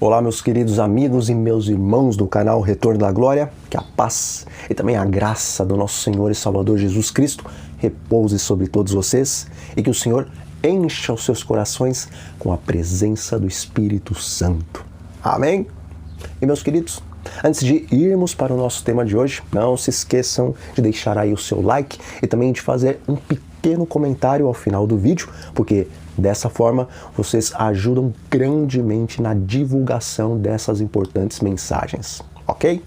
Olá, meus queridos amigos e meus irmãos do canal Retorno da Glória, que a paz e também a graça do nosso Senhor e Salvador Jesus Cristo repouse sobre todos vocês e que o Senhor encha os seus corações com a presença do Espírito Santo. Amém? E meus queridos, antes de irmos para o nosso tema de hoje, não se esqueçam de deixar aí o seu like e também de fazer um pequeno comentário ao final do vídeo, porque dessa forma vocês ajudam grandemente na divulgação dessas importantes mensagens, ok?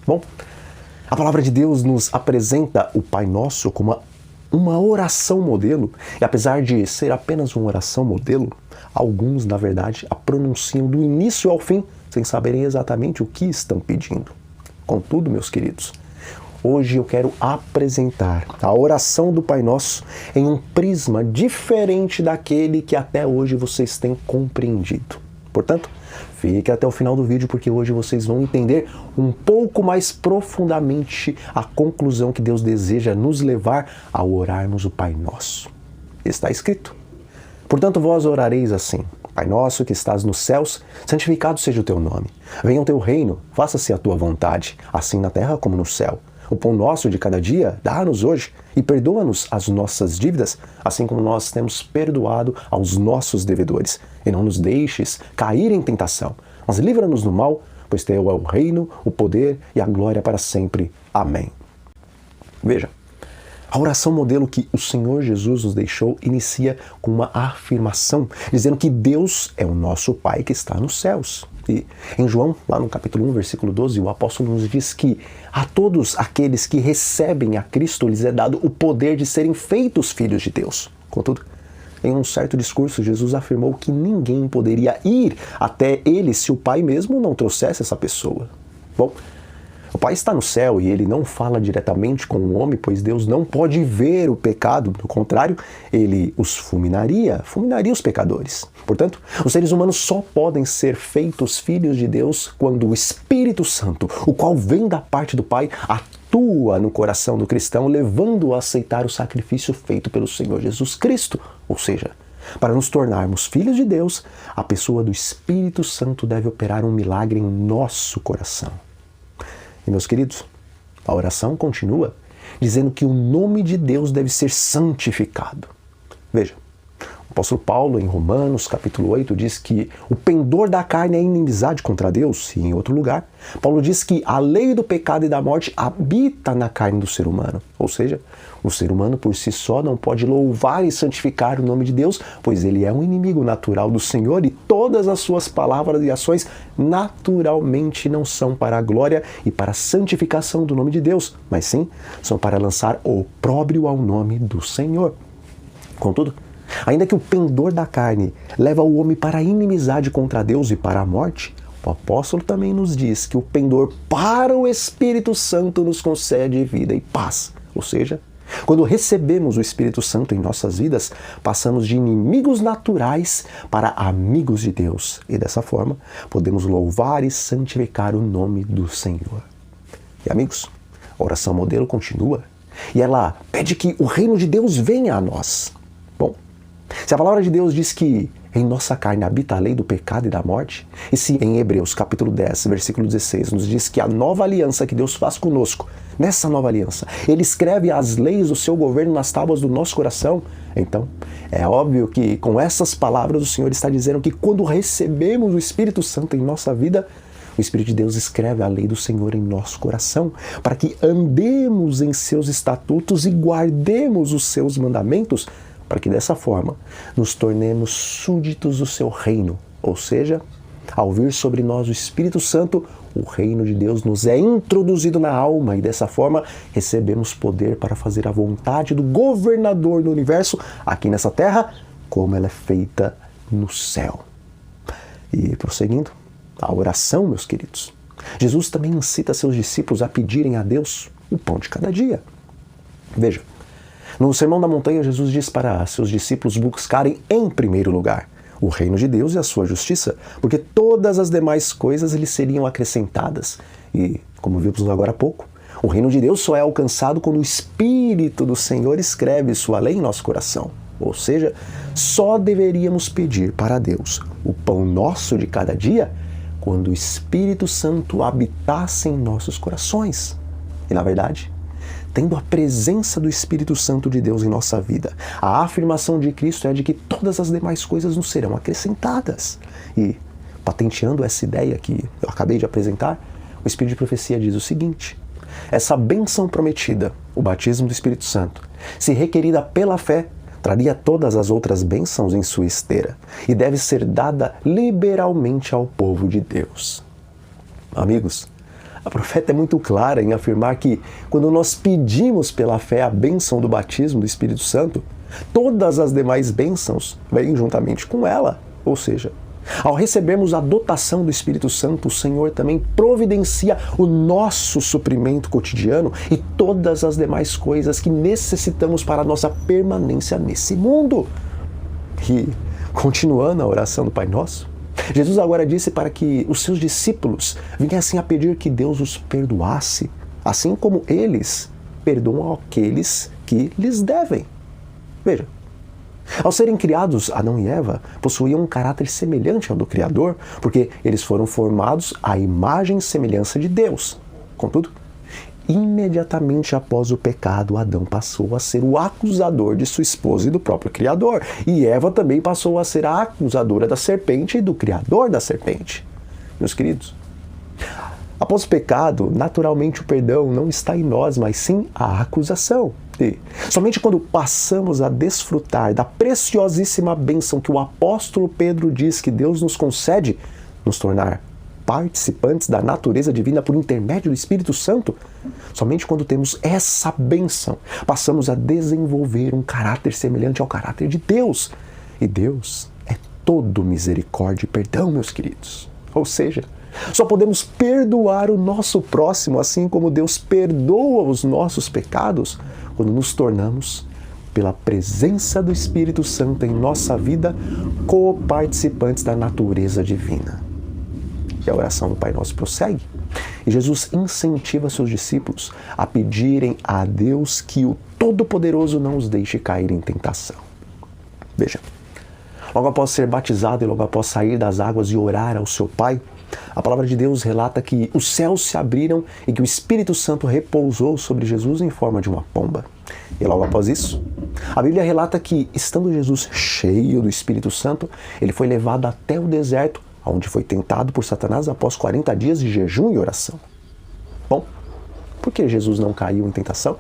Bom, a palavra de Deus nos apresenta o Pai Nosso como uma oração modelo, e apesar de ser apenas uma oração modelo, alguns, na verdade, a pronunciam do início ao fim, sem saberem exatamente o que estão pedindo. Contudo, meus queridos, hoje eu quero apresentar a oração do Pai Nosso em um prisma diferente daquele que até hoje vocês têm compreendido. Portanto, fique até o final do vídeo, porque hoje vocês vão entender um pouco mais profundamente a conclusão que Deus deseja nos levar ao orarmos o Pai Nosso. Está escrito: portanto, vós orareis assim: Pai nosso que estás nos céus, santificado seja o teu nome. Venha o teu reino, faça-se a tua vontade, assim na terra como no céu. O pão nosso de cada dia, dá-nos hoje, e perdoa-nos as nossas dívidas, assim como nós temos perdoado aos nossos devedores. E não nos deixes cair em tentação, mas livra-nos do mal, pois teu é o reino, o poder e a glória para sempre. Amém. Veja, a oração modelo que o Senhor Jesus nos deixou inicia com uma afirmação, dizendo que Deus é o nosso Pai que está nos céus. E em João, lá no capítulo 1, versículo 12, o apóstolo nos diz que a todos aqueles que recebem a Cristo lhes é dado o poder de serem feitos filhos de Deus. Contudo, em um certo discurso, Jesus afirmou que ninguém poderia ir até ele se o Pai mesmo não trouxesse essa pessoa. Bom, o Pai está no céu e ele não fala diretamente com o homem, pois Deus não pode ver o pecado. Do contrário, ele os fulminaria os pecadores. Portanto, os seres humanos só podem ser feitos filhos de Deus quando o Espírito Santo, o qual vem da parte do Pai, atua no coração do cristão, levando-o a aceitar o sacrifício feito pelo Senhor Jesus Cristo. Ou seja, para nos tornarmos filhos de Deus, a pessoa do Espírito Santo deve operar um milagre em nosso coração. E meus queridos, a oração continua dizendo que o nome de Deus deve ser santificado. Veja, o apóstolo Paulo, em Romanos, capítulo 8, diz que o pendor da carne é inimizade contra Deus. E em outro lugar, Paulo diz que a lei do pecado e da morte habita na carne do ser humano. Ou seja, o ser humano por si só não pode louvar e santificar o nome de Deus, pois ele é um inimigo natural do Senhor e todas as suas palavras e ações naturalmente não são para a glória e para a santificação do nome de Deus, mas sim são para lançar opróbrio ao nome do Senhor. Contudo, ainda que o pendor da carne leva o homem para a inimizade contra Deus e para a morte, o apóstolo também nos diz que o pendor para o Espírito Santo nos concede vida e paz. Ou seja, quando recebemos o Espírito Santo em nossas vidas, passamos de inimigos naturais para amigos de Deus. E dessa forma, podemos louvar e santificar o nome do Senhor. E amigos, a oração modelo continua e ela pede que o reino de Deus venha a nós. Bom, se a palavra de Deus diz que em nossa carne habita a lei do pecado e da morte, e se em Hebreus capítulo 10, versículo 16, nos diz que a nova aliança que Deus faz conosco, nessa nova aliança, Ele escreve as leis do seu governo nas tábuas do nosso coração, então é óbvio que com essas palavras o Senhor está dizendo que quando recebemos o Espírito Santo em nossa vida, o Espírito de Deus escreve a lei do Senhor em nosso coração, para que andemos em seus estatutos e guardemos os seus mandamentos, para que dessa forma nos tornemos súditos do seu reino. Ou seja, ao vir sobre nós o Espírito Santo, o reino de Deus nos é introduzido na alma e dessa forma recebemos poder para fazer a vontade do governador do universo aqui nessa terra, como ela é feita no céu. E prosseguindo, a oração, meus queridos, Jesus também incita seus discípulos a pedirem a Deus o pão de cada dia. Veja, no Sermão da Montanha, Jesus diz para seus discípulos buscarem em primeiro lugar o reino de Deus e a sua justiça, porque todas as demais coisas lhes seriam acrescentadas. E, como vimos agora há pouco, o reino de Deus só é alcançado quando o Espírito do Senhor escreve sua lei em nosso coração. Ou seja, só deveríamos pedir para Deus o pão nosso de cada dia quando o Espírito Santo habitasse em nossos corações. E na verdade, tendo a presença do Espírito Santo de Deus em nossa vida, a afirmação de Cristo é de que todas as demais coisas nos serão acrescentadas. E, patenteando essa ideia que eu acabei de apresentar, o Espírito de Profecia diz o seguinte: essa bênção prometida, o batismo do Espírito Santo, se requerida pela fé, traria todas as outras bênçãos em sua esteira e deve ser dada liberalmente ao povo de Deus. Amigos, a profeta é muito clara em afirmar que quando nós pedimos pela fé a bênção do batismo do Espírito Santo, todas as demais bênçãos vêm juntamente com ela. Ou seja, ao recebermos a dotação do Espírito Santo, o Senhor também providencia o nosso suprimento cotidiano e todas as demais coisas que necessitamos para a nossa permanência nesse mundo. E, continuando a oração do Pai Nosso, Jesus agora disse para que os seus discípulos viessem a pedir que Deus os perdoasse, assim como eles perdoam aqueles que lhes devem. Veja, ao serem criados, Adão e Eva possuíam um caráter semelhante ao do Criador, porque eles foram formados à imagem e semelhança de Deus. Contudo, imediatamente após o pecado, Adão passou a ser o acusador de sua esposa e do próprio Criador, e Eva também passou a ser a acusadora da serpente e do Criador da serpente. Meus queridos, após o pecado, naturalmente o perdão não está em nós, mas sim a acusação. E somente quando passamos a desfrutar da preciosíssima bênção que o apóstolo Pedro diz que Deus nos concede, nos tornar participantes da natureza divina por intermédio do Espírito Santo, somente quando temos essa bênção, passamos a desenvolver um caráter semelhante ao caráter de Deus. E Deus é todo misericórdia e perdão, meus queridos. Ou seja, só podemos perdoar o nosso próximo, assim como Deus perdoa os nossos pecados, quando nos tornamos, pela presença do Espírito Santo em nossa vida, co-participantes da natureza divina. E a oração do Pai Nosso prossegue. E Jesus incentiva seus discípulos a pedirem a Deus que o Todo-Poderoso não os deixe cair em tentação. Veja, logo após ser batizado e logo após sair das águas e orar ao seu Pai, a palavra de Deus relata que os céus se abriram e que o Espírito Santo repousou sobre Jesus em forma de uma pomba. E logo após isso, a Bíblia relata que, estando Jesus cheio do Espírito Santo, ele foi levado até o deserto, onde foi tentado por Satanás após 40 dias de jejum e oração. Bom, por que Jesus não caiu em tentação?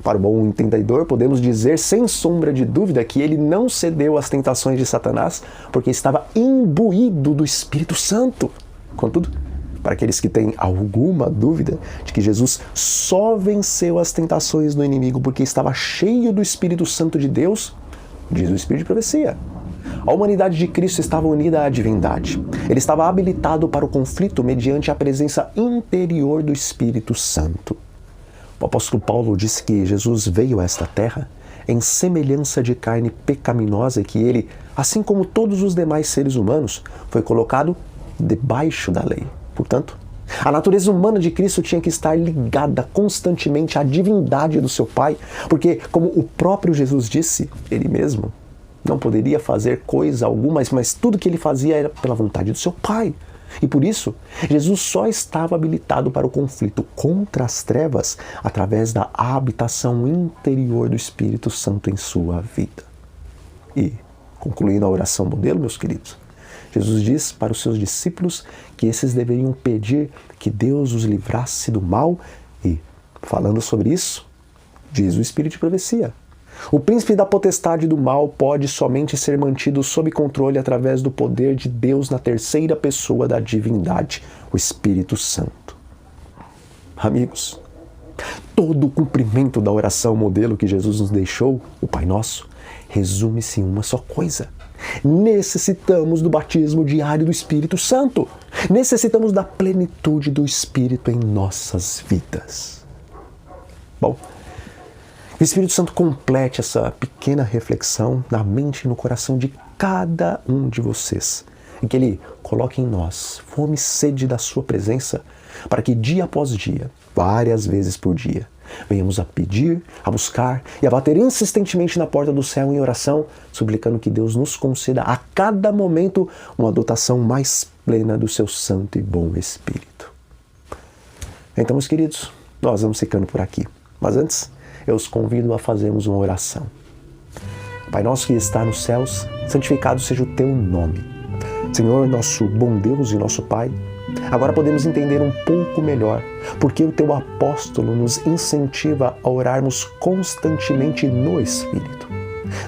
Para o bom entendedor, podemos dizer sem sombra de dúvida que ele não cedeu às tentações de Satanás porque estava imbuído do Espírito Santo. Contudo, para aqueles que têm alguma dúvida de que Jesus só venceu as tentações do inimigo porque estava cheio do Espírito Santo de Deus, diz o Espírito de Profecia: a humanidade de Cristo estava unida à divindade. Ele estava habilitado para o conflito mediante a presença interior do Espírito Santo. O apóstolo Paulo disse que Jesus veio a esta terra em semelhança de carne pecaminosa e que ele, assim como todos os demais seres humanos, foi colocado debaixo da lei. Portanto, a natureza humana de Cristo tinha que estar ligada constantemente à divindade do seu Pai, porque, como o próprio Jesus disse, ele mesmo não poderia fazer coisa alguma, mas tudo que ele fazia era pela vontade do seu Pai. E por isso, Jesus só estava habilitado para o conflito contra as trevas através da habitação interior do Espírito Santo em sua vida. E, concluindo a oração modelo, meus queridos, Jesus diz para os seus discípulos que esses deveriam pedir que Deus os livrasse do mal e, falando sobre isso, diz o Espírito de Profecia: o príncipe da potestade do mal pode somente ser mantido sob controle através do poder de Deus na terceira pessoa da divindade, o Espírito Santo. Amigos, todo o cumprimento da oração modelo que Jesus nos deixou, o Pai Nosso, resume-se em uma só coisa: necessitamos do batismo diário do Espírito Santo. Necessitamos da plenitude do Espírito em nossas vidas. Bom, o Espírito Santo complete essa pequena reflexão na mente e no coração de cada um de vocês, e que Ele coloque em nós fome e sede da sua presença, para que dia após dia, várias vezes por dia, venhamos a pedir, a buscar e a bater insistentemente na porta do céu em oração, suplicando que Deus nos conceda a cada momento uma dotação mais plena do seu santo e bom Espírito. Então, meus queridos, nós vamos ficando por aqui. Mas antes, eu os convido a fazermos uma oração. Pai nosso que está nos céus, santificado seja o teu nome. Senhor, nosso bom Deus e nosso Pai, agora podemos entender um pouco melhor porque o teu apóstolo nos incentiva a orarmos constantemente no Espírito.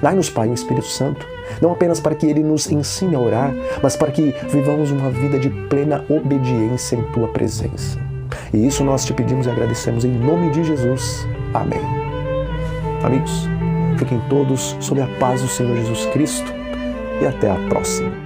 Dai-nos, Pai, o Espírito Santo, não apenas para que ele nos ensine a orar, mas para que vivamos uma vida de plena obediência em tua presença. E isso nós te pedimos e agradecemos em nome de Jesus. Amém. Amigos, fiquem todos sob a paz do Senhor Jesus Cristo e até a próxima.